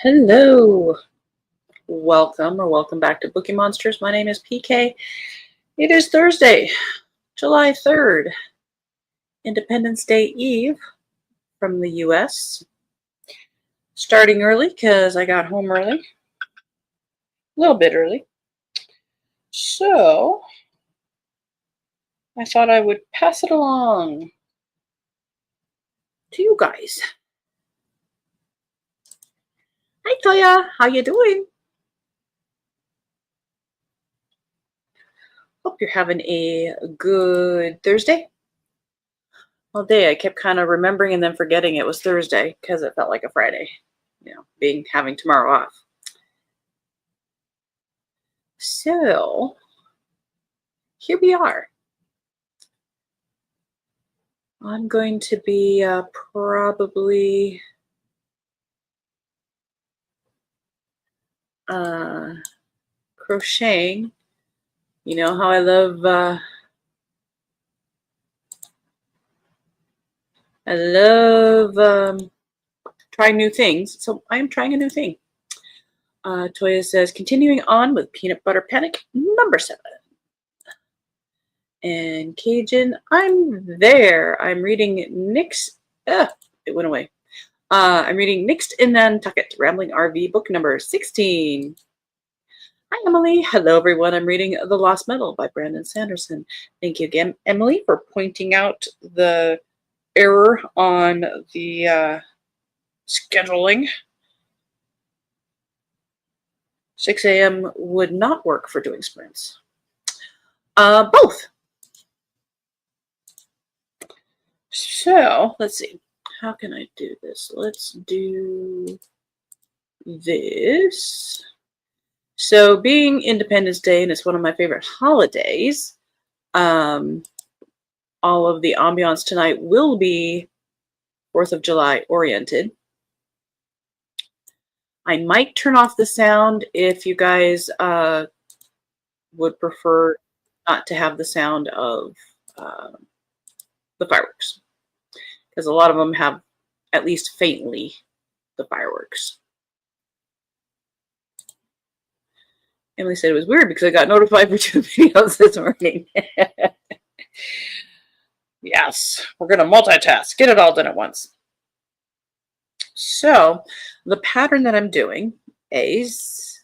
Hello, welcome back to Bookeemonsters. My name is PK. It is Thursday, July 3rd, Independence Day Eve from the US. Starting early because I got home early, a little bit early. So I thought I would pass it along to you guys. Hi Toya, how you doing? Hope you're having a good Thursday. All day I kept kind of remembering and then forgetting it was Thursday because it felt like a Friday, having tomorrow off. So here we are. I'm going to be probably crocheting. You know how I love trying new things. So I am trying a new thing. Toya says, continuing on with Peanut Butter Panic number 7. And Cajun, I'm there. I'm reading Nick's. It went away. I'm reading Next in Nantucket, Rambling RV, book number 16. Hi, Emily. Hello, everyone. I'm reading The Lost Metal by Brandon Sanderson. Thank you again, Emily, for pointing out the error on the scheduling. 6 a.m. would not work for doing sprints. Both. So, let's see. How can I do this? Let's do this. So, being Independence Day, and it's one of my favorite holidays, all of the ambiance tonight will be 4th of July oriented. I might turn off the sound if you guys would prefer not to have the sound of the fireworks, because a lot of them have at least faintly the fireworks. Emily said it was weird because I got notified for 2 videos this morning. Yes, we're going to multitask. Get it all done at once. So the pattern that I'm doing is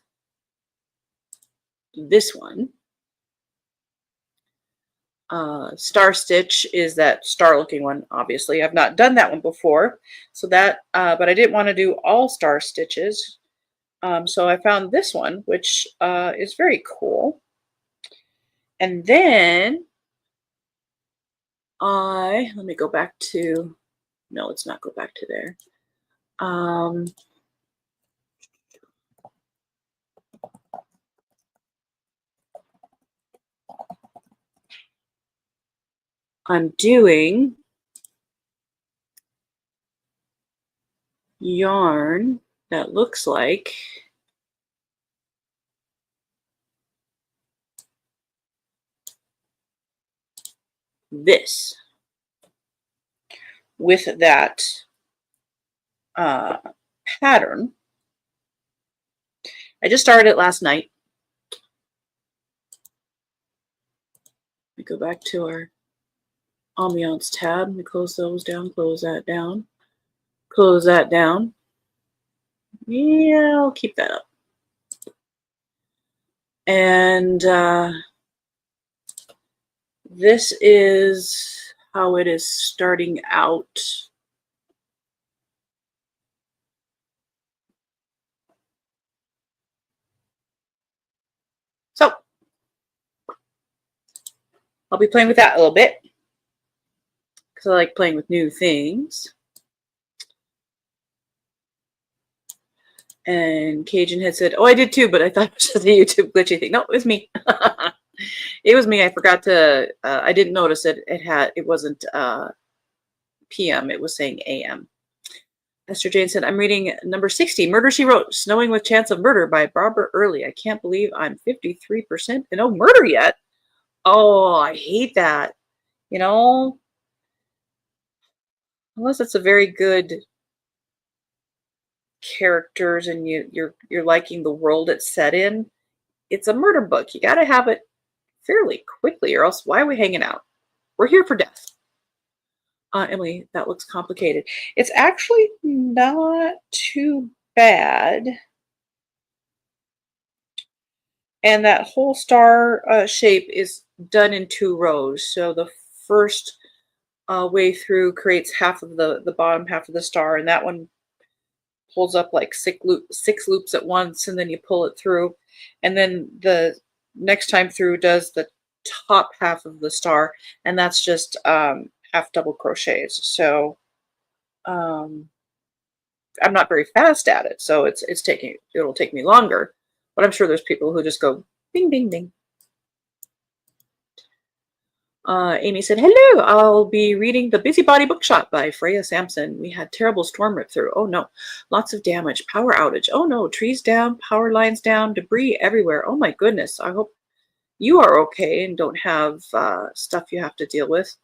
this one. Star Stitch is that star looking one, obviously. I've not done that one before. So that, but I didn't want to do all star stitches. So I found this one, which is very cool. And then let me go back to, no, let's not go back to there. I'm doing yarn that looks like this with that pattern. I just started it last night. We go back to our ambiance tab. We close those down, close that down, close that down. Yeah, I'll keep that up. And this is how it is starting out. So I'll be playing with that a little bit because I like playing with new things. And Cajun had said, oh, I did too, but I thought it was just a YouTube glitchy thing. No, it was me. It was me. I forgot to, I didn't notice it. It wasn't PM. It was saying AM. Esther Jane said, I'm reading number 60, Murder, She Wrote, Snowing with Chance of Murder by Barbara Early. I can't believe I'm 53% and no murder yet. Oh, I hate that. You know, unless it's a very good characters and you're liking the world it's set in, it's a murder book. You got to have it fairly quickly, or else why are we hanging out? We're here for death. Emily, that looks complicated. It's actually not too bad. And that whole star shape is done in 2 rows. So the first way through creates half of the bottom half of the star, and that one pulls up like 6 loops at once, and then you pull it through. And then the next time through does the top half of the star, and that's just half double crochets. So I'm not very fast at it, so it'll take me longer, but I'm sure there's people who just go bing bing bing. Amy said, hello, I'll be reading The Busybody Bookshop by Freya Sampson. We had terrible storm rip through. Oh no, lots of damage, power outage. Oh no, trees down, power lines down, debris everywhere. Oh my goodness, I hope you are okay and don't have stuff you have to deal with.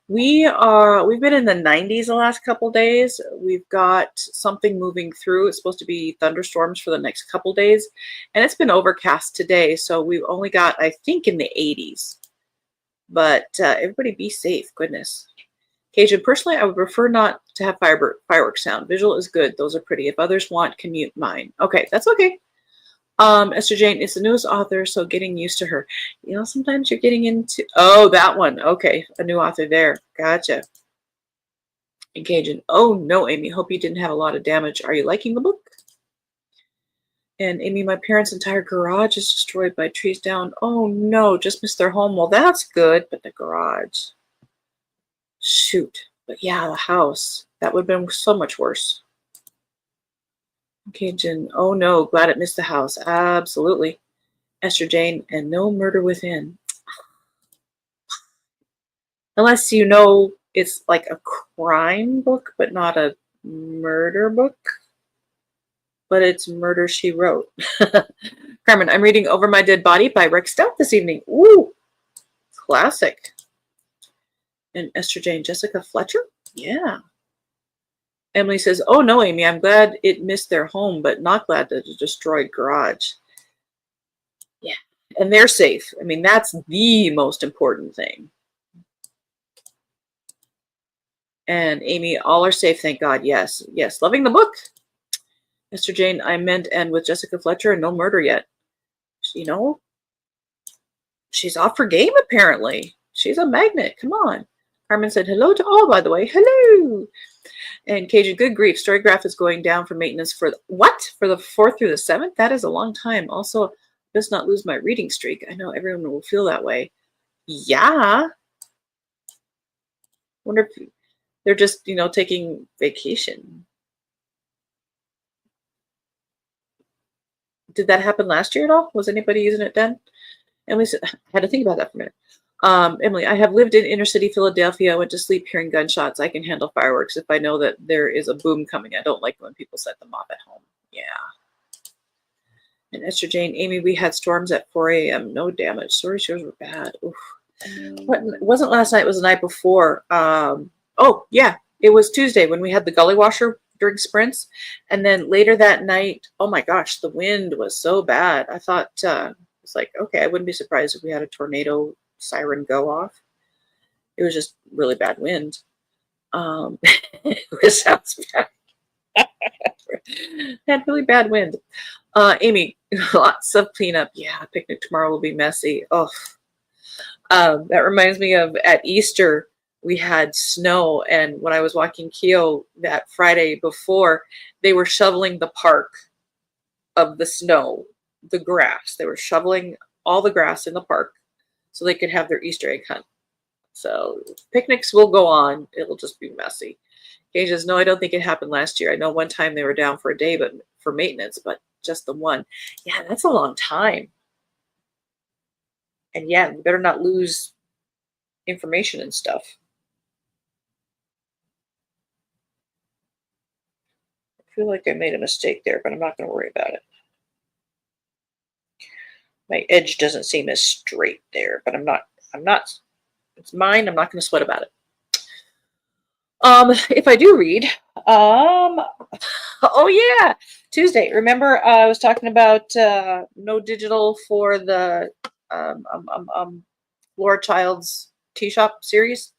We've been in the 90s the last couple days. We've got something moving through. It's supposed to be thunderstorms for the next couple days, and it's been overcast today, so we've only got, I think, in the 80s. But everybody be safe, goodness. Cajun, personally, I would prefer not to have fireworks sound. Visual is good. Those are pretty. If others want, can mute mine. Okay, that's okay. Esther Jane is the newest author, so getting used to her. You know, sometimes you're getting into... Oh, that one. Okay, a new author there. Gotcha. And Cajun, oh no, Amy, hope you didn't have a lot of damage. Are you liking the book? And Amy, my parents' entire garage is destroyed by trees down. Oh no, just missed their home. Well, that's good, but the garage. Shoot. But yeah, the house. That would have been so much worse. Okay, Jen. Oh no, glad it missed the house. Absolutely. Esther Jane, and no murder within. Unless you know it's like a crime book, but not a murder book. But it's Murder, She Wrote. Carmen, I'm reading Over My Dead Body by Rick Stout this evening. Ooh, classic. And Esther Jane, Jessica Fletcher? Yeah. Emily says, oh no, Amy, I'm glad it missed their home, but not glad that it destroyed garage. Yeah, and they're safe. I mean, that's the most important thing. And Amy, all are safe, thank God. Yes, yes. Loving the book. Mr. Jane, I meant and with Jessica Fletcher and no murder yet. You know, she's off her game apparently. She's a magnet. Come on. Carmen said hello to all, by the way. Hello. And Cajun, good grief. Storygraph is going down for maintenance for what? For the 4th through the 7th? That is a long time. Also, just not lose my reading streak. I know everyone will feel that way. Yeah. Wonder if they're just, you know, taking vacation. Did that happen last year at all? Was anybody using it then? Emily said, I had to think about that for a minute. Emily, I have lived in inner city Philadelphia. I went to sleep hearing gunshots. I can handle fireworks if I know that there is a boom coming. I don't like when people set them off at home. Yeah. And Esther Jane, Amy, we had storms at 4 a.m. No damage. Sorry, shows were bad. Oof. What, it wasn't last night. It was the night before. Oh, yeah. It was Tuesday when we had the gully washer during sprints. And then later that night, oh my gosh, the wind was so bad. I thought, it's like, okay, I wouldn't be surprised if we had a tornado siren go off. It was just really bad wind. It sounds bad. Had really bad wind. Amy, lots of cleanup. Yeah, picnic tomorrow will be messy. Oh, that reminds me of at Easter, we had snow, and when I was walking Keo that Friday before, they were shoveling the park of the snow, the grass. They were shoveling all the grass in the park so they could have their Easter egg hunt. So picnics will go on. It'll just be messy. Kay says, no, I don't think it happened last year. I know one time they were down for a day, but for maintenance, but just the one. Yeah, that's a long time. And yeah, you better not lose information and stuff. I feel like I made a mistake there, but I'm not going to worry about it. My edge doesn't seem as straight there, but I'm not, it's mine. I'm not going to sweat about it. If I do read, um, oh yeah, Tuesday. Remember, I was talking about no digital for the um, um, um, um, Laura Child's Tea Shop series.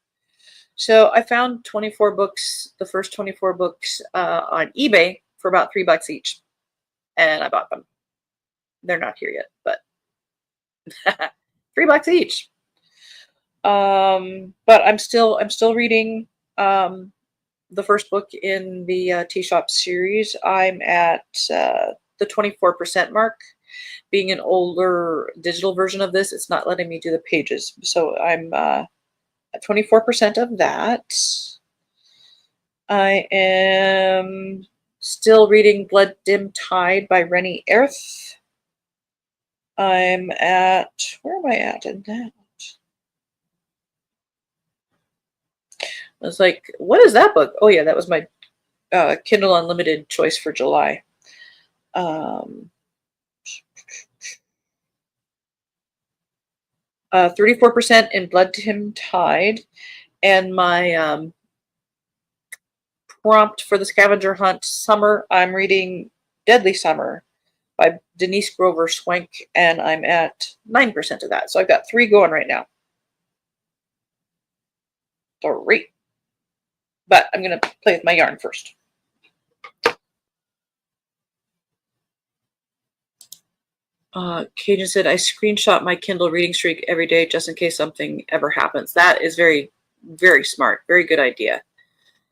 So I found 24 books, the first 24 books on eBay for about $3 each, and I bought them. They're not here yet, but $3 each. But I'm still reading the first book in the Tea Shop series. I'm at the 24% mark. Being an older digital version of this, it's not letting me do the pages. So I'm at 24% of that. I am still reading Blood Dim Tide by Rennie Erth. I'm at, where am I at in that? I was like, what is that book? Oh yeah, that was my Kindle Unlimited choice for July. 34% in Blood Dim Tide, and my prompt for the scavenger hunt summer, I'm reading Deadly Summer by Denise Grover Swank, and I'm at 9% of that. So I've got 3 going right now. 3. But I'm going to play with my yarn first. Cajun said, I screenshot my Kindle reading streak every day just in case something ever happens. That is very, very smart. Very good idea.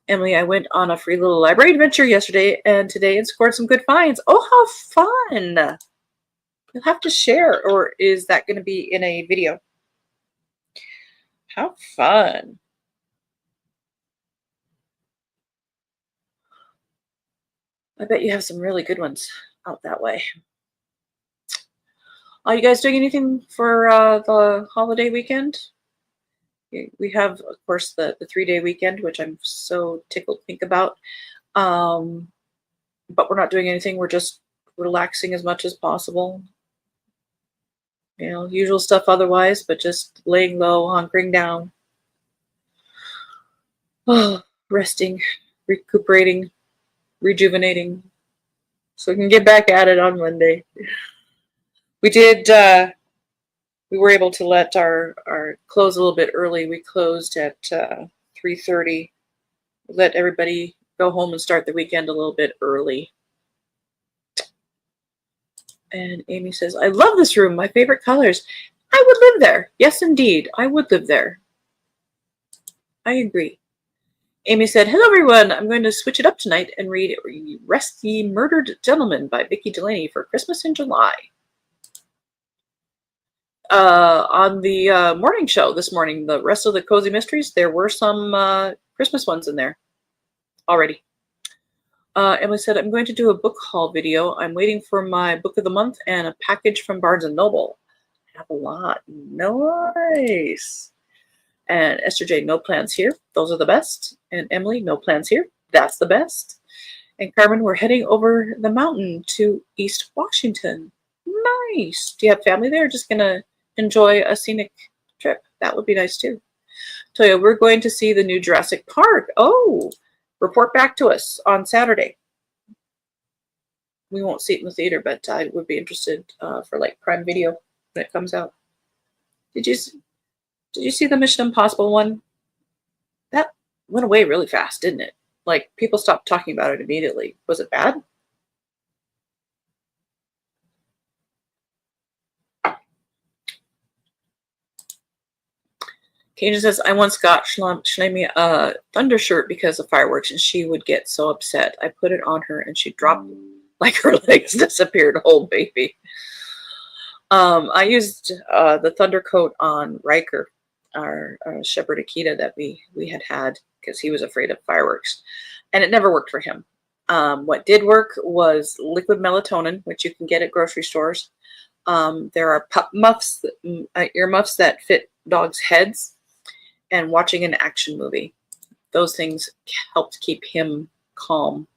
Emily, I went on a free little library adventure yesterday and today and scored some good finds. Oh, how fun! You'll have to share, or is that going to be in a video? How fun. I bet you have some really good ones out that way. Are you guys doing anything for the holiday weekend? We have, of course, the 3-day weekend, which I'm so tickled pink about. But we're not doing anything. We're just relaxing as much as possible. You know, usual stuff otherwise, but just laying low, hunkering down. Oh, resting, recuperating, rejuvenating. So we can get back at it on Monday. We did, we were able to let our close a little bit early. We closed at 3:30. Let everybody go home and start the weekend a little bit early. And Amy says, I love this room. My favorite colors. I would live there. Yes, indeed. I would live there. I agree. Amy said, hello, everyone. I'm going to switch it up tonight and read Rest Ye Murdered Gentleman by Vicki Delaney for Christmas in July. On the morning show this morning, the rest of the Cozy Mysteries, there were some Christmas ones in there already. Emily said, I'm going to do a book haul video. I'm waiting for my book of the month and a package from Barnes & Noble. I have a lot. Nice. And Esther J, no plans here. Those are the best. And Emily, no plans here. That's the best. And Carmen, we're heading over the mountain to East Washington. Nice. Do you have family there? Just going to enjoy a scenic trip. That would be nice too. Toya, we're going to see the new Jurassic Park. Oh, report back to us on Saturday. We won't see it in the theater, but I would be interested for like Prime Video when it comes out. Did you see the Mission Impossible one? That went away really fast, didn't it? Like people stopped talking about it immediately. Was it bad? Cajun says, I once got Shlemi a thunder shirt because of fireworks, and she would get so upset. I put it on her, and she dropped like her legs disappeared. Oh, baby. I used the thunder coat on Riker, our shepherd Akita that we had because he was afraid of fireworks, and it never worked for him. What did work was liquid melatonin, which you can get at grocery stores. There are pup muffs, earmuffs that fit dogs' heads, and watching an action movie. Those things helped keep him calm.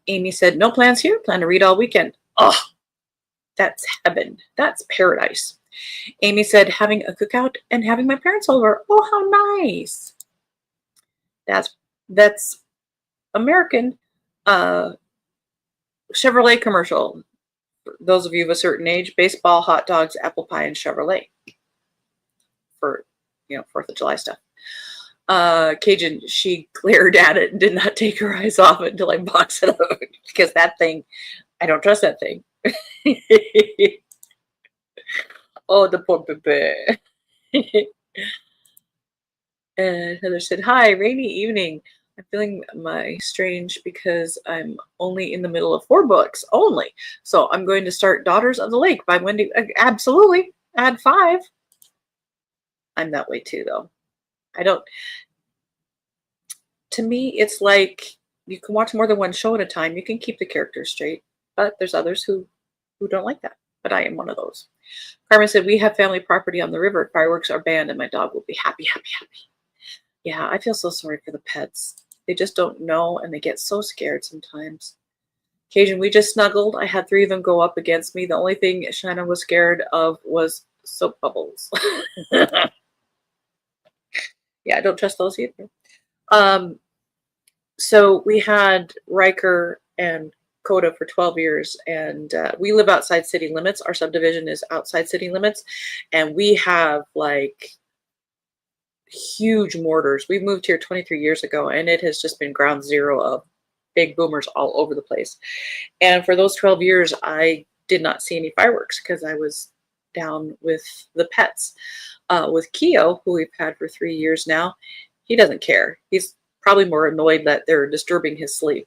Amy said, no plans here. Plan to read all weekend. Oh, that's heaven. That's paradise. Amy said, having a cookout and having my parents over. Oh, how nice. That's American Chevrolet commercial. For those of you of a certain age, baseball, hot dogs, apple pie, and Chevrolet for 4th of July stuff. Cajun, she glared at it and did not take her eyes off it until I boxed it up because that thing, I don't trust that thing. Oh, the poor baby. And Heather said, "Hi, rainy evening. I'm feeling strange because I'm only in the middle of 4 books only. So I'm going to start Daughters of the Lake by Wendy. Absolutely. Add 5. I'm that way too, though. To me, it's like you can watch more than one show at a time. You can keep the characters straight, but there's others who don't like that. But I am one of those." Carmen said, "We have family property on the river. Fireworks are banned and my dog will be happy, happy, happy." Yeah, I feel so sorry for the pets. They just don't know and they get so scared sometimes. Cajun, we just snuggled. I had 3 of them go up against me. The only thing Shanna was scared of was soap bubbles. Yeah, I don't trust those either. So we had Riker and Coda for 12 years, and we live outside city limits. Our subdivision is outside city limits, and we have like huge mortars. We moved here 23 years ago, and it has just been ground zero of big boomers all over the place. And for those 12 years, I did not see any fireworks because I was down with the pets. With Keo, who we've had for 3 years now, he doesn't care. He's probably more annoyed that they're disturbing his sleep,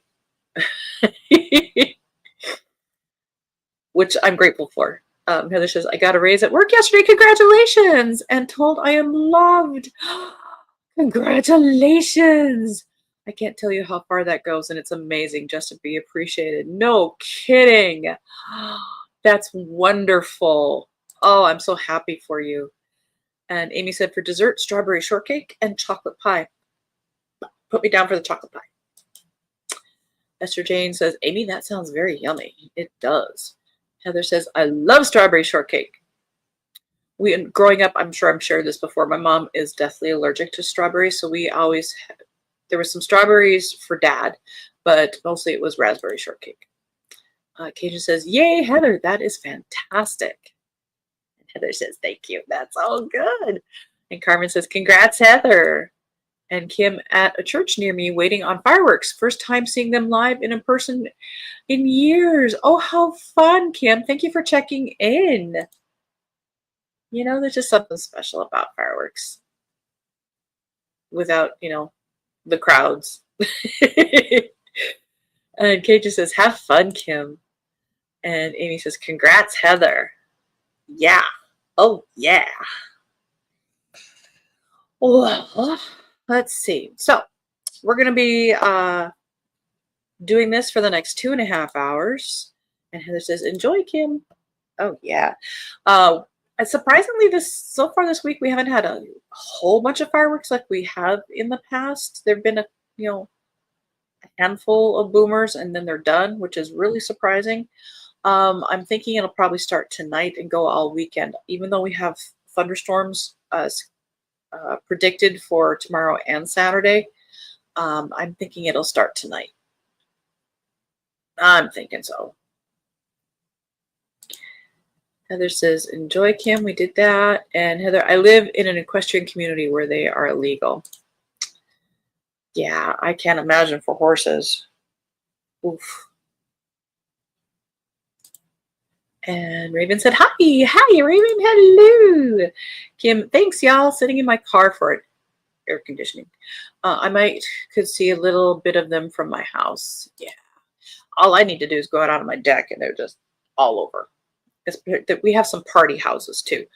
which I'm grateful for. Heather says, "I got a raise at work yesterday. Congratulations!" And told I am loved. Congratulations. I can't tell you how far that goes, and it's amazing just to be appreciated. No kidding. That's wonderful. Oh, I'm so happy for you. And Amy said, "For dessert, strawberry shortcake and chocolate pie." Put me down for the chocolate pie. Esther Jane says, "Amy, that sounds very yummy." It does. Heather says, "I love strawberry shortcake." Growing up, I'm sure I've shared this before, my mom is deathly allergic to strawberries, so there was some strawberries for Dad, but mostly it was raspberry shortcake. Cajun says, "Yay, Heather, that is fantastic." And Heather says, "Thank you, that's all good." And Carmen says, "Congrats, Heather." And Kim, "At a church near me waiting on fireworks. First time seeing them live in person in years." Oh, how fun, Kim. Thank you for checking in. There's just something special about fireworks without, the crowds. And Kate just says, "Have fun, Kim." And Amy says, "Congrats, Heather." Yeah. Oh, yeah. Well, let's see. So we're going to be doing this for the next 2.5 hours. And Heather says, "Enjoy, Kim." Oh, yeah. And surprisingly, so far this week, we haven't had a whole bunch of fireworks like we have in the past. There've been a handful of boomers, and then they're done, which is really surprising. I'm thinking it'll probably start tonight and go all weekend, even though we have thunderstorms predicted for tomorrow and Saturday. I'm thinking it'll start tonight. I'm thinking so. Heather says, "Enjoy, Kim." We did that. And Heather, "I live in an equestrian community where they are illegal." Yeah, I can't imagine for horses. Oof. And Raven said, "Hi, Raven, hello." Kim, "Thanks, y'all. Sitting in my car for air conditioning. I could see a little bit of them from my house." Yeah. All I need to do is go out on my deck and they're just all over. We have some party houses too.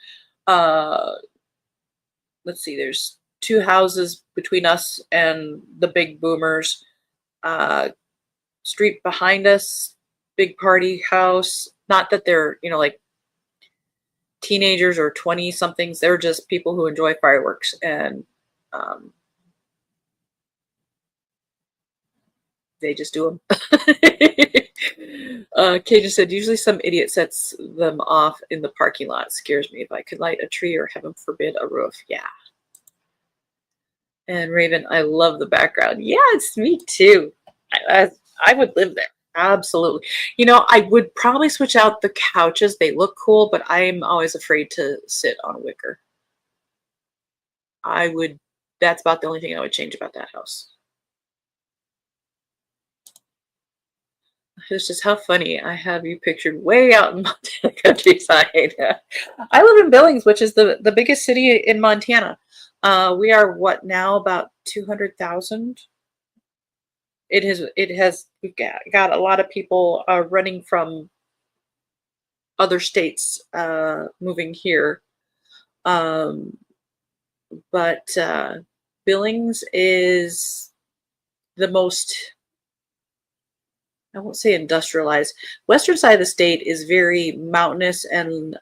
Let's see, there's 2 houses between us and the big boomers. Street behind us, big party house. Not that they're, like teenagers or 20 somethings. They're just people who enjoy fireworks. And they just do them. Cajun said, "Usually some idiot sets them off in the parking lot. Scares me. If I could light a tree or, heaven forbid, a roof." Yeah. And Raven, I love the background. Yeah, it's me too. I, I would live there. Absolutely. You know, I would probably switch out the couches. They look cool, but I'm always afraid to sit on a wicker. I would, that's about the only thing I would change about that house. It's just how funny. I have you pictured way out in Montana countryside. I live in Billings, which is the biggest city in Montana. We are what now, about 200,000. It has we've got a lot of people running from other states moving here. Um, but Billings is the most, I won't say industrialized. Western side of the state is very mountainous and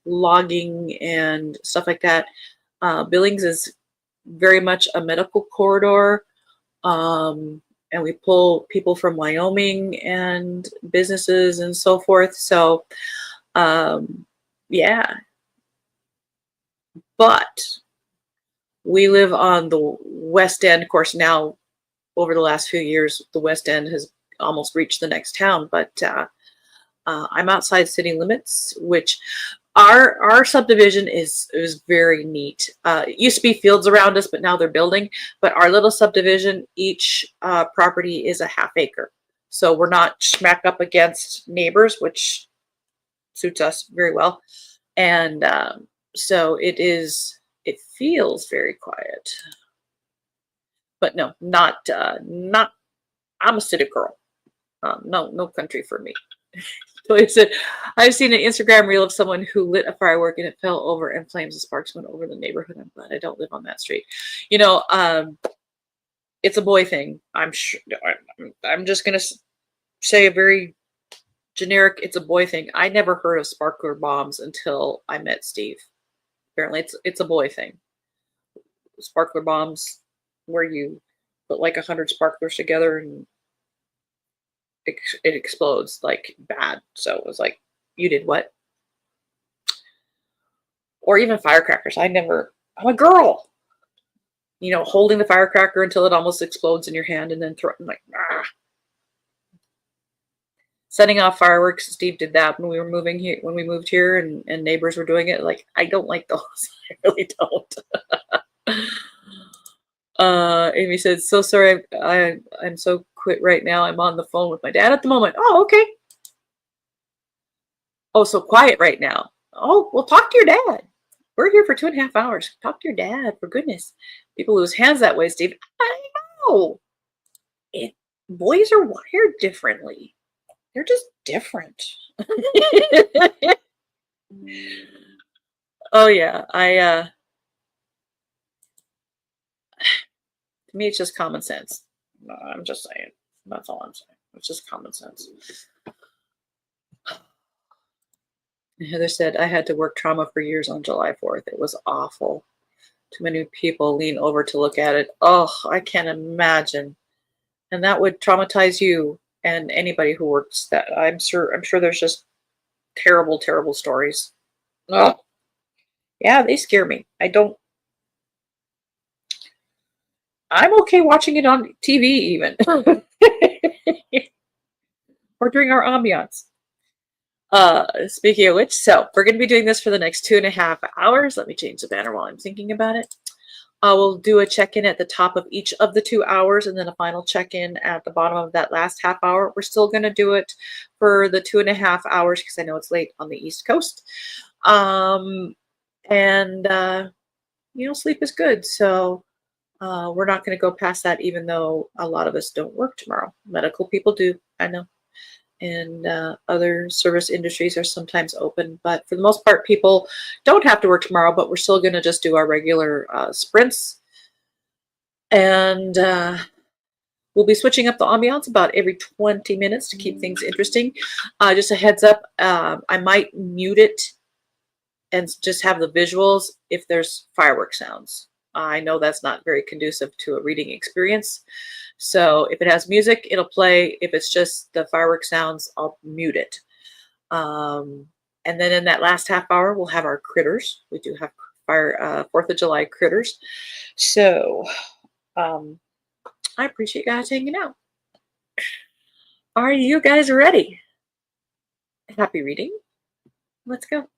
logging and stuff like that. Billings is very much a medical corridor. And we pull people from Wyoming and businesses and so forth. So, yeah, but we live on the west end. Of course, now over the last few years, the west end has almost reached the next town. But I'm outside city limits, which our subdivision is very neat. It used to be fields around us, but now they're building. But our little subdivision, each property is a half acre, so we're not smack up against neighbors, which suits us very well. And so it is. It feels very quiet, but no, not. I'm a city girl. No country for me. So I said, I've seen an Instagram reel of someone who lit a firework and it fell over and flames and sparks went over the neighborhood. I'm glad I don't live on that street. You know, it's a boy thing. I'm sure. I'm just gonna say a very generic. It's a boy thing. I never heard of sparkler bombs until I met Steve. Apparently, it's a boy thing. Sparkler bombs, where you put like 100 sparklers together and it explodes like bad. So it was like, you did what? Or even firecrackers. I'm a girl. You know, holding the firecracker until it almost explodes in your hand and then like, ah. Setting off fireworks. Steve did that when we were moving here, when we moved here, and neighbors were doing it. Like, I don't like those. I really don't. Amy said, so sorry, I'm so quit right now. I'm on the phone with my dad at the moment. Oh, okay. Oh, so quiet right now. Oh, well, talk to your dad. We're here for 2.5 hours. Talk to your dad, for goodness. People lose hands that way, Steve. I know. Boys are wired differently. They're just different. Oh yeah, to me it's just common sense. I'm just saying. That's all I'm saying. It's just common sense. Heather said, I had to work trauma for years on July 4th. It was awful. Too many people lean over to look at it. Oh, I can't imagine. And that would traumatize you and anybody who works that. I'm sure there's just terrible, terrible stories. Oh, yeah, they scare me. I'm okay watching it on TV even. Or during our ambiance. Speaking of which, so we're going to be doing this for the next 2.5 hours. Let me change the banner while I'm thinking about it. We'll do a check-in at the top of each of the 2 hours and then a final check-in at the bottom of that last half hour. We're still going to do it for the 2.5 hours because I know it's late on the East Coast. You know, sleep is good. So we're not going to go past that, even though a lot of us don't work tomorrow. Medical people do, I know. And other service industries are sometimes open, but for the most part, people don't have to work tomorrow, but we're still going to just do our regular sprints. And we'll be switching up the ambiance about every 20 minutes to keep things interesting. Just a heads up, I might mute it and just have the visuals if there's firework sounds. I know that's not very conducive to a reading experience. So if it has music, it'll play. If it's just the firework sounds, I'll mute it. And then in that last half hour, we'll have our critters. We do have our 4th of July critters. So I appreciate you guys hanging out. Are you guys ready? Happy reading. Let's go.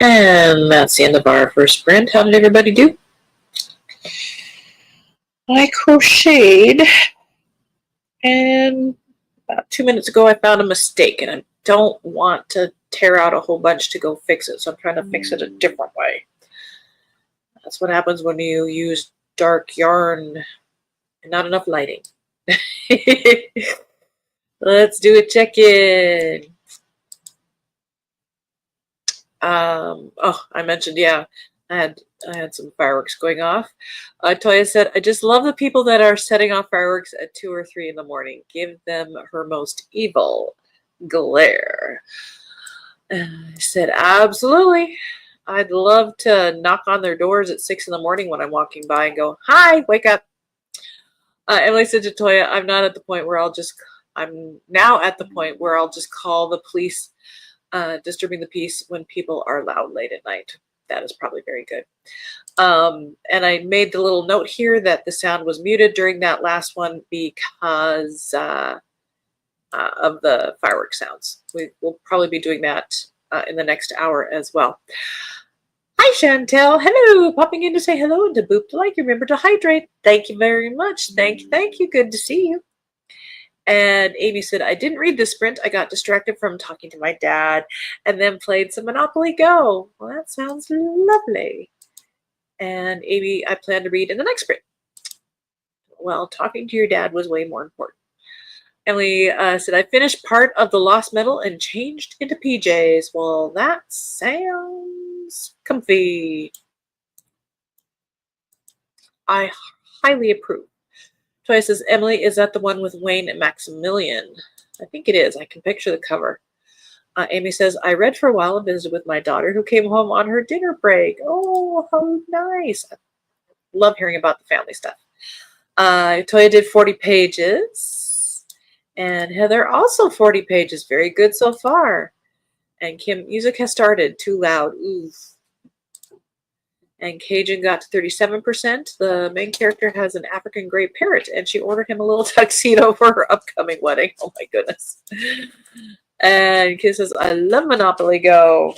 And that's the end of our first sprint. How did everybody do? I crocheted, and about 2 minutes ago I found a mistake, and I don't want to tear out a whole bunch to go fix it, so I'm trying to fix it a different way. That's what happens when you use dark yarn and not enough lighting. Let's do a check-in. Oh, I mentioned, yeah, I had some fireworks going off. Toya said, I just love the people that are setting off fireworks at 2 or 3 in the morning. Give them her most evil glare. I said, absolutely. I'd love to knock on their doors at 6 in the morning when I'm walking by and go, hi, wake up. Emily said to Toya, I'm now at the point where I'll just call the police disturbing the peace when people are loud late at night. That is probably very good. And I made the little note here that the sound was muted during that last one because of the fireworks sounds. We'll probably be doing that in the next hour as well. Hi, Chantel. Hello. Popping in to say hello and to boop to like. Remember to hydrate. Thank you very much. Thank you. Good to see you. And Amy said, I didn't read the sprint. I got distracted from talking to my dad and then played some Monopoly Go. Well, that sounds lovely. And Amy, I plan to read in the next sprint. Well, talking to your dad was way more important. Emily said, I finished part of the Lost Medal and changed into PJs. Well, that sounds comfy. I highly approve. Toya says, Emily, is that the one with Wayne and Maximilian? I think it is. I can picture the cover. Amy says, I read for a while and visited with my daughter who came home on her dinner break. Oh, how nice. I love hearing about the family stuff. Toya did 40 pages. And Heather also 40 pages. Very good so far. And Kim, music has started. Too loud. Oof. And Cajun got to 37%. The main character has an African gray parrot, and she ordered him a little tuxedo for her upcoming wedding. Oh my goodness. And Kim says, I love Monopoly Go.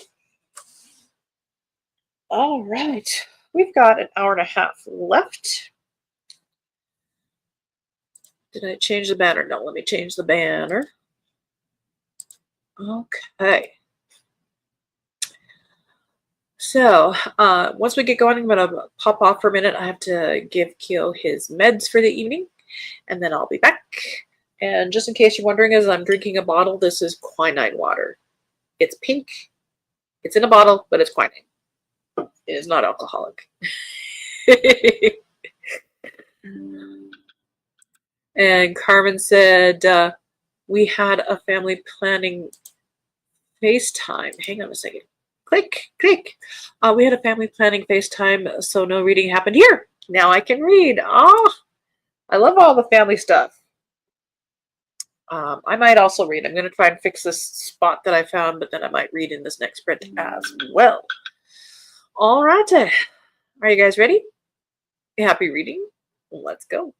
All right. We've got an hour and a half left. Did I change the banner? No, let me change the banner. Okay. So once we get going, I'm going to pop off for a minute. I have to give Keo his meds for the evening, and then I'll be back. And just in case you're wondering, as I'm drinking a bottle, this is quinine water. It's pink. It's in a bottle, but it's quinine. It is not alcoholic. And Carmen said, we had a family planning FaceTime. Hang on a second. Click, click. We had a family planning FaceTime, so no reading happened here. Now I can read. Oh, I love all the family stuff. I might also read. I'm going to try and fix this spot that I found, but then I might read in this next sprint as well. All right. Are you guys ready? Happy reading? Let's go.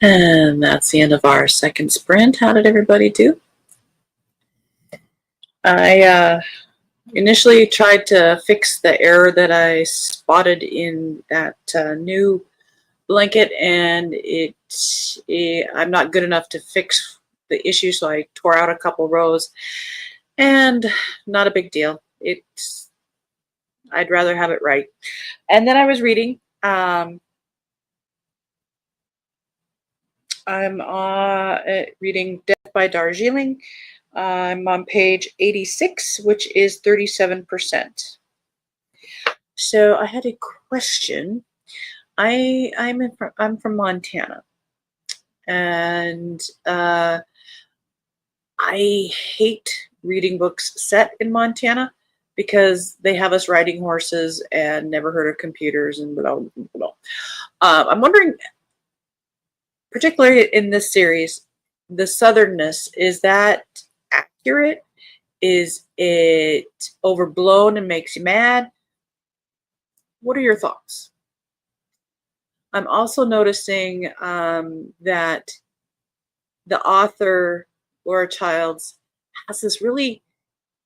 And that's the end of our second sprint. How did everybody do? I initially tried to fix the error that I spotted in that new blanket, and I'm not good enough to fix the issue, so I tore out a couple rows, and not a big deal. I'd rather have it right. And then I was reading. I'm reading Death by Darjeeling. I'm on page 86, which is 37%. So I had a question. I'm from Montana, and I hate reading books set in Montana because they have us riding horses and never heard of computers and blah, blah, blah. I'm wondering, particularly in this series, the southernness, is that accurate? Is it overblown and makes you mad? What are your thoughts? I'm also noticing that the author, Laura Childs, has this really,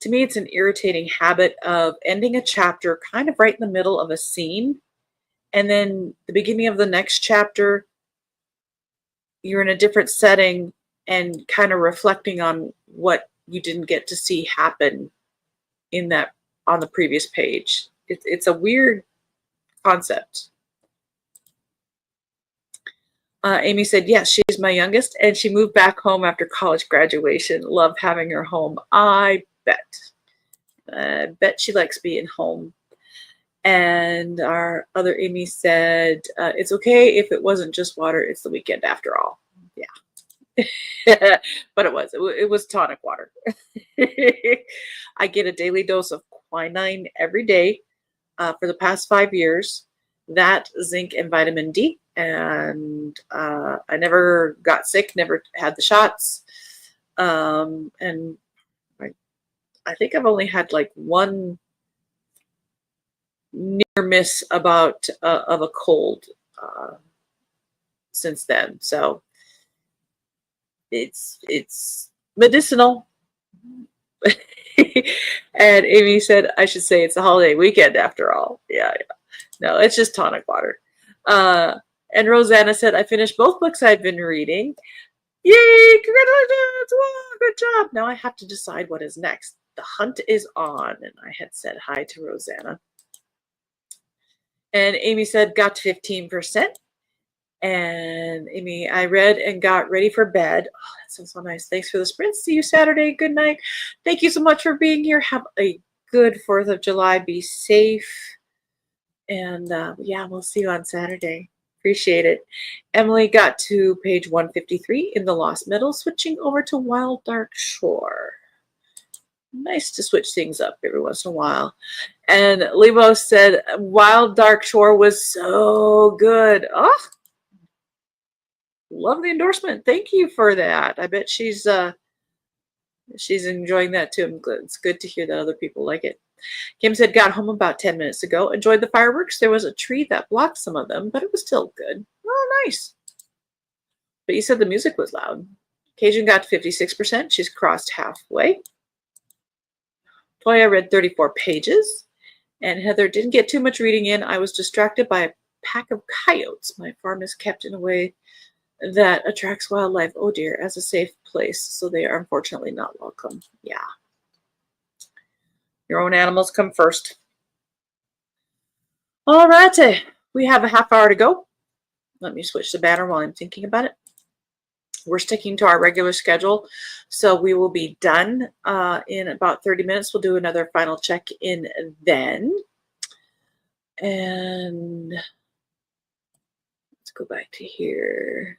to me, it's an irritating habit of ending a chapter kind of right in the middle of a scene. And then the beginning of the next chapter, you're in a different setting and kind of reflecting on what you didn't get to see happen on the previous page. It's a weird concept. Amy said, yes, she's my youngest, and she moved back home after college graduation. Love having her home. I bet she likes being home. And our other Amy said, it's okay if it wasn't just water. It's the weekend after all. Yeah. But it was tonic water. I get a daily dose of quinine every day for the past 5 years. That, zinc, and vitamin D. And I never got sick, never had the shots. And I think I've only had like one near miss of a cold since then. So it's medicinal. And Amy said, I should say it's a holiday weekend after all. Yeah. No, it's just tonic water. And Rosanna said, I finished both books I've been reading. Yay, congratulations. Whoa, good job. Now I have to decide what is next. The hunt is on. And I had said hi to Rosanna. And Amy said, got to 15%. And Amy, I read and got ready for bed. Oh, that sounds so nice. Thanks for the sprint. See you Saturday. Good night. Thank you so much for being here. Have a good 4th of July. Be safe. And yeah, we'll see you on Saturday. Appreciate it. Emily got to page 153 in the Lost Meadow, switching over to Wild Dark Shore. Nice to switch things up every once in a while. And Lebo said, Wild Dark Shore was so good. Oh, love the endorsement. Thank you for that. I bet she's enjoying that too. It's good to hear that other people like it. Kim said, got home about 10 minutes ago. Enjoyed the fireworks. There was a tree that blocked some of them, but it was still good. Oh, nice. But you said the music was loud. Cajun got to 56%. She's crossed halfway. Toya read 34 pages. And Heather didn't get too much reading in. I was distracted by a pack of coyotes. My farm is kept in a way that attracts wildlife, oh dear, as a safe place. So they are unfortunately not welcome. Yeah. Your own animals come first. All righty. We have a half hour to go. Let me switch the banner while I'm thinking about it. We're sticking to our regular schedule, so we will be done in about 30 minutes. We'll do another final check-in then. And let's go back to here.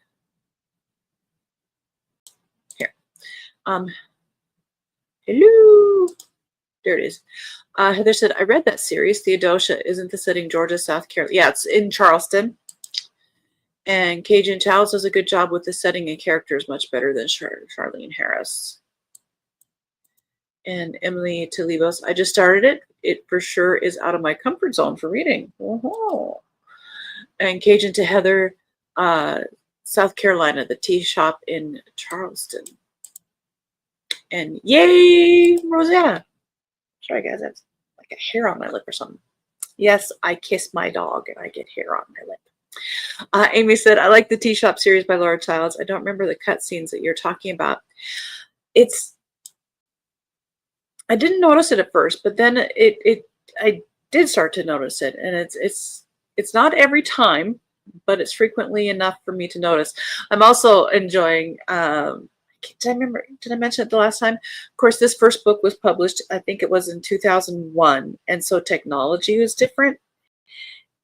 Here. Hello. There it is. Heather said, I read that series. Theodosia, isn't the setting Georgia, South Carolina? Yeah, it's in Charleston. And Cajun Childs does a good job with the setting and characters, much better than Charlene Harris. And Emily Talibos, I just started it. It for sure is out of my comfort zone for reading. Oh. And Cajun to Heather South Carolina, the tea shop in Charleston. And yay, Rosanna. Sorry, guys, that's like a hair on my lip or something. Yes, I kiss my dog and I get hair on my lip. Amy said, I like the Tea Shop series by Laura Childs. I don't remember the cutscenes that you're talking about. I didn't notice it at first, but then I did start to notice it, and it's not every time, but it's frequently enough for me to notice. I'm also enjoying. Did I mention it the last time? Of course, this first book was published, I think it was in 2001, and so technology was different.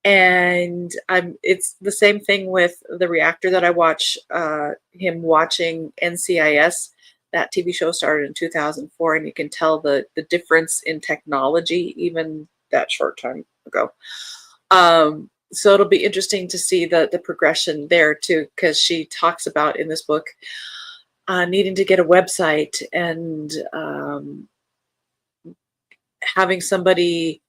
And it's the same thing with the reactor that I watch, him watching NCIS. That TV show started in 2004, and you can tell the difference in technology even that short time ago. So it'll be interesting to see the progression there too, because she talks about in this book needing to get a website and having somebody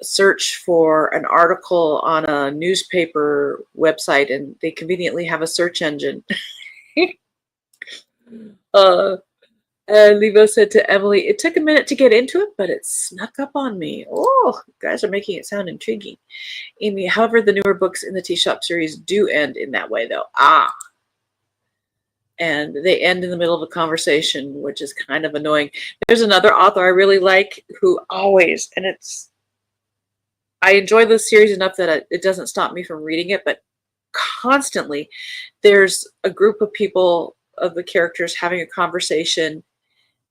search for an article on a newspaper website, and they conveniently have a search engine. And Levo said to Emily, it took a minute to get into it, but it snuck up on me. Oh, you guys are making it sound intriguing. Amy, however, the newer books in the Tea Shop series do end in that way, though. And they end in the middle of a conversation, which is kind of annoying. There's another author I really like who always, and I enjoy this series enough that it doesn't stop me from reading it, but constantly there's a group of people, of the characters, having a conversation,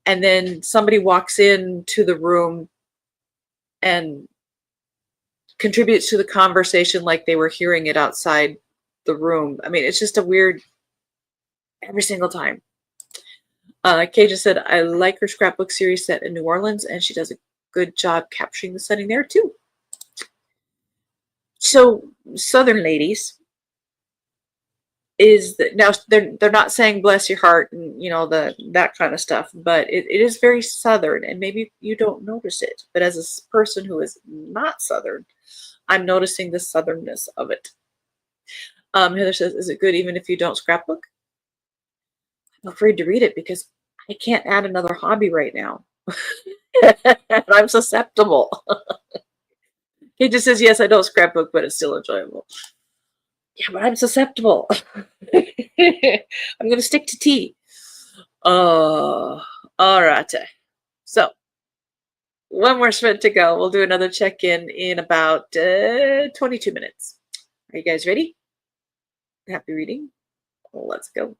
and then somebody walks into the room and contributes to the conversation like they were hearing it outside the room. I mean, it's just a weird, every single time. Kay just said, I like her scrapbook series set in New Orleans, and she does a good job capturing the setting there too. So, Southern ladies, is that now they're not saying bless your heart and that kind of stuff, but it is very Southern, and maybe you don't notice it, but as a person who is not Southern, I'm noticing the Southernness of it. Heather says, is it good even if you don't scrapbook? I'm afraid to read it because I can't add another hobby right now. I'm susceptible. He just says, yes, I don't scrapbook, but it's still enjoyable. Yeah, but I'm susceptible. I'm going to stick to tea. Oh, all right. So, one more sprint to go. We'll do another check-in in about 22 minutes. Are you guys ready? Happy reading? Let's go.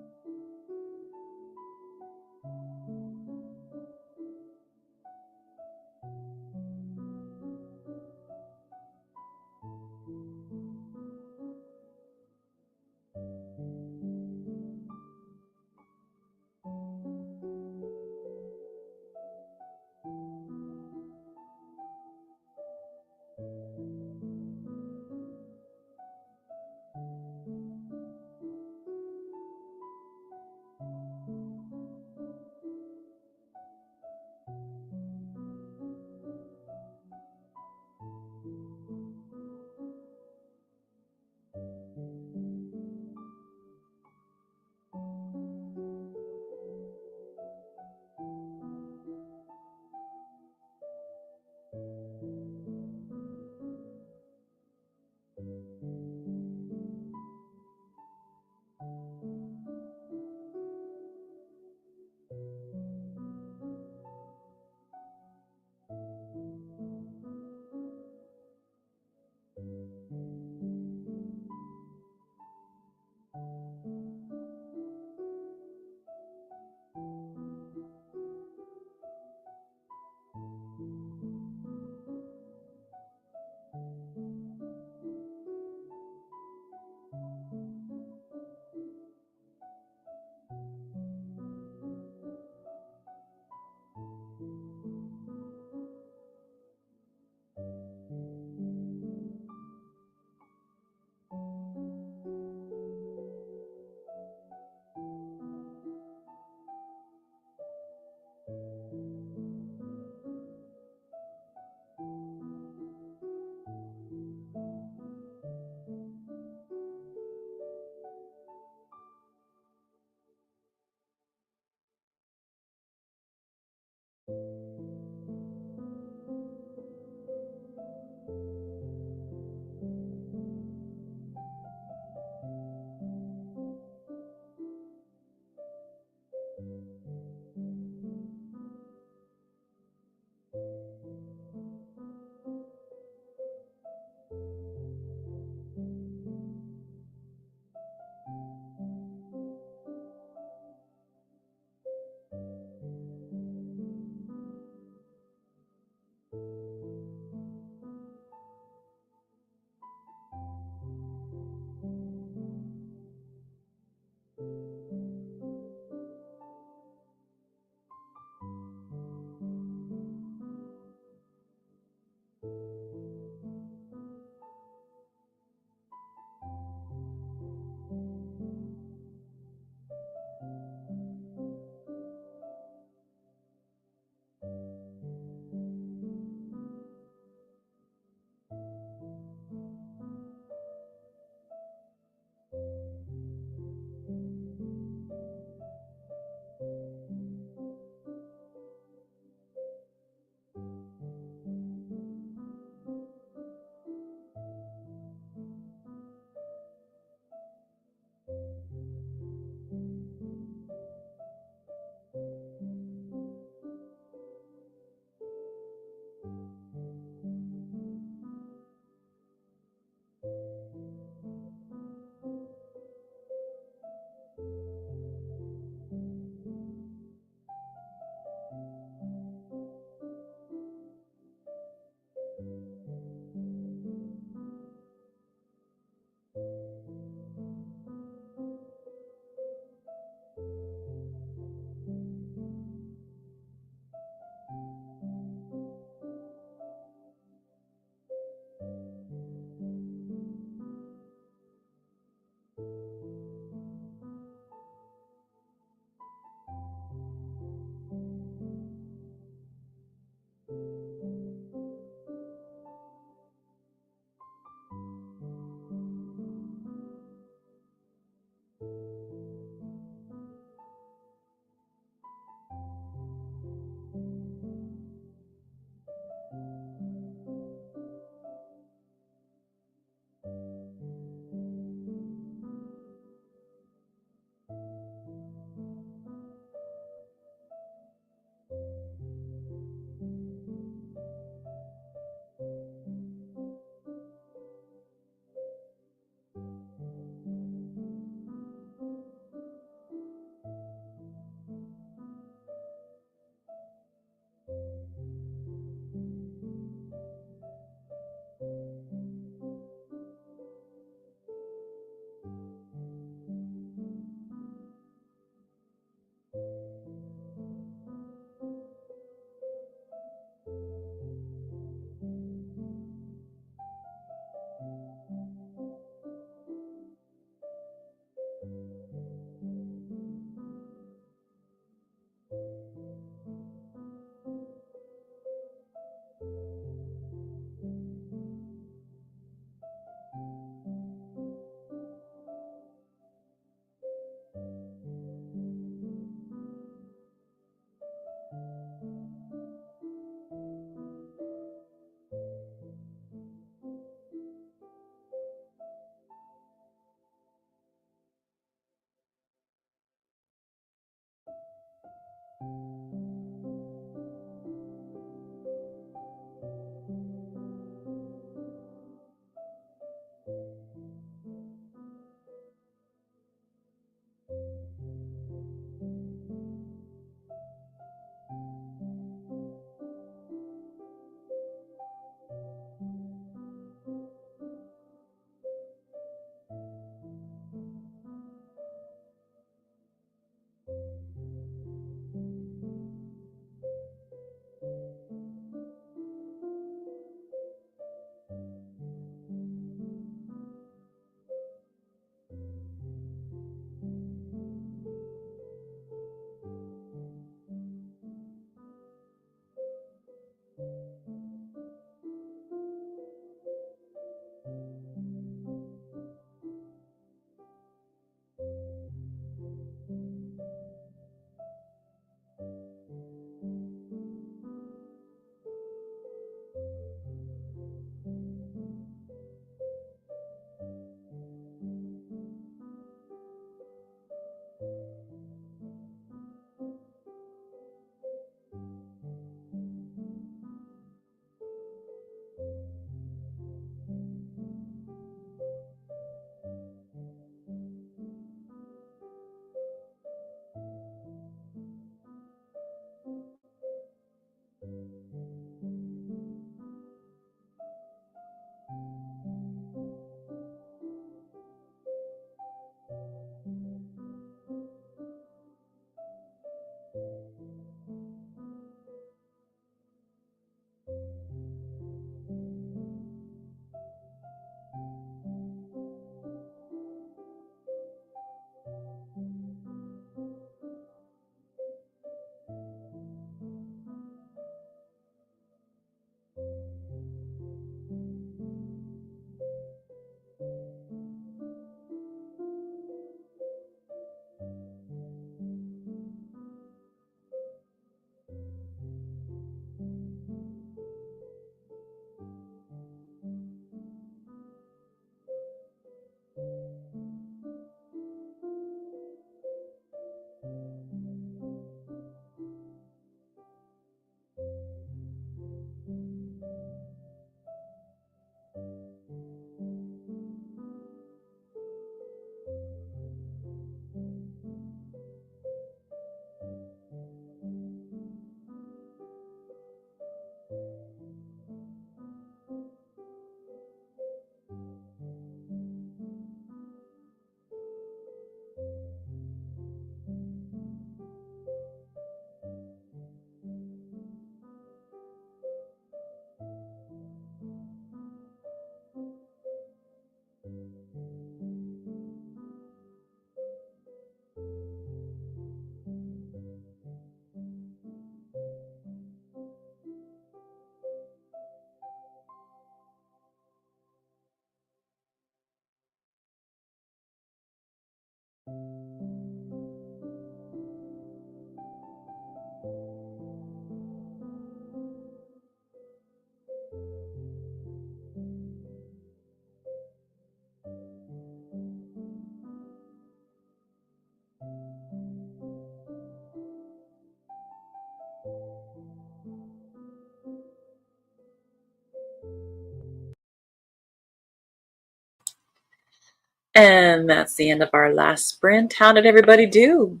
And that's the end of our last sprint. How did everybody do?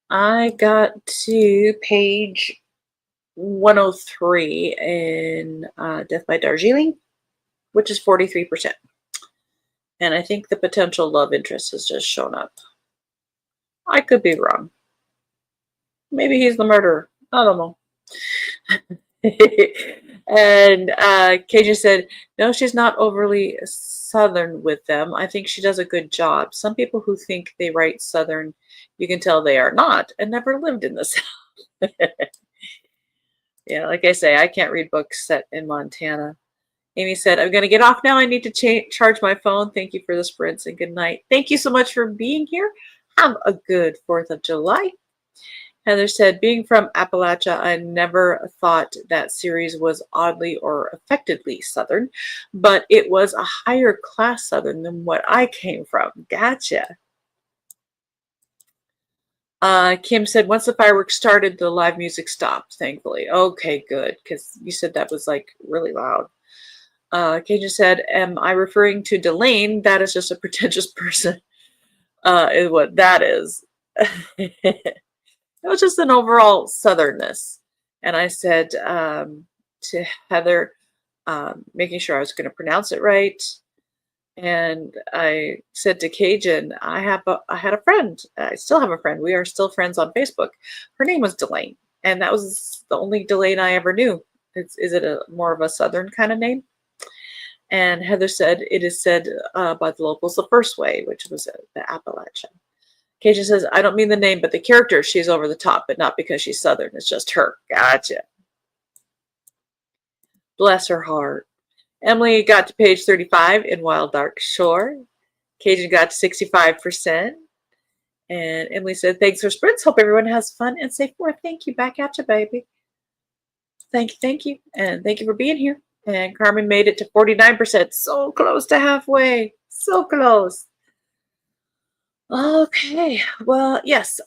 I got to page 103 in Death by Darjeeling, which is 43%. And I think the potential love interest has just shown up. I could be wrong. Maybe he's the murderer. I don't know. And Cajun said, no, she's not overly Southern with them. I think she does a good job. Some people who think they write Southern, you can tell they are not and never lived in the South. Yeah, like I say, I can't read books set in Montana. Amy said, I'm going to get off now. I need to charge my phone. Thank you for the sprints and good night. Thank you so much for being here. Have a good 4th of July. Heather said, being from Appalachia, I never thought that series was oddly or affectedly Southern, but it was a higher class Southern than what I came from. Gotcha. Kim said, once the fireworks started, the live music stopped, thankfully. Okay, good, because you said that was like really loud. Cajun said, am I referring to Delane? That is just a pretentious person, is what that is. It was just an overall southernness. And I said to Heather, making sure I was going to pronounce it right. And I said to Cajun, I had a friend. I still have a friend. We are still friends on Facebook. Her name was Delane. And that was the only Delane I ever knew. Is it more of a Southern kind of name? And Heather said, it is said by the locals the first way, which was the Appalachian. Cajun says, I don't mean the name, but the character. She's over the top, but not because she's Southern. It's just her. Gotcha. Bless her heart. Emily got to page 35 in Wild Dark Shore. Cajun got to 65%. And Emily said, thanks for sprints. Hope everyone has fun and safe work. Thank you. Back at you, baby. Thank you. Thank you. And thank you for being here. And Carmen made it to 49%. So close to halfway. So close. Okay, well, yes.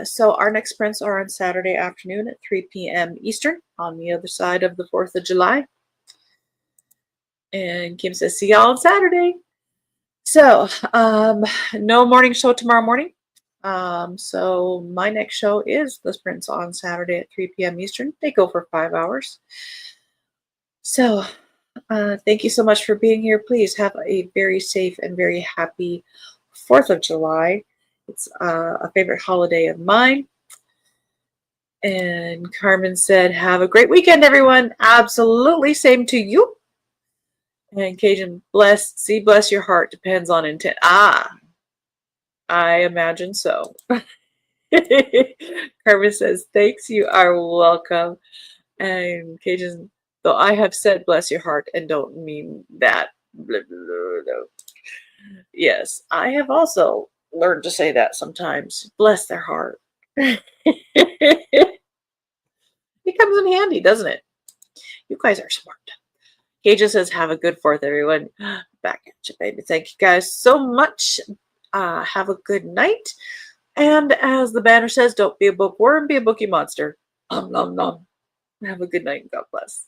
So our next sprints are on Saturday afternoon at 3 p.m. Eastern on the other side of the 4th of July. And Kim says, see y'all on Saturday. So, no morning show tomorrow morning. So my next show is the sprints on Saturday at 3 p.m. Eastern. They go for 5 hours. So, thank you so much for being here. Please have a very safe and very happy 4th of July. It's a favorite holiday of mine. And Carmen said, have a great weekend, everyone. Absolutely. Same to you. And Cajun, bless your heart. Depends on intent. I imagine so. Carmen says, thanks. You are welcome. And Cajun, though I have said bless your heart and don't mean that. Blah, blah, blah. Yes, I have also learned to say that sometimes. Bless their heart. It comes in handy, doesn't it? You guys are smart. Cajun says, have a good 4th, everyone. Back at you, baby. Thank you guys so much. Have a good night. And as the banner says, don't be a bookworm, be a bookie monster. Nom, nom, nom. Have a good night and God bless.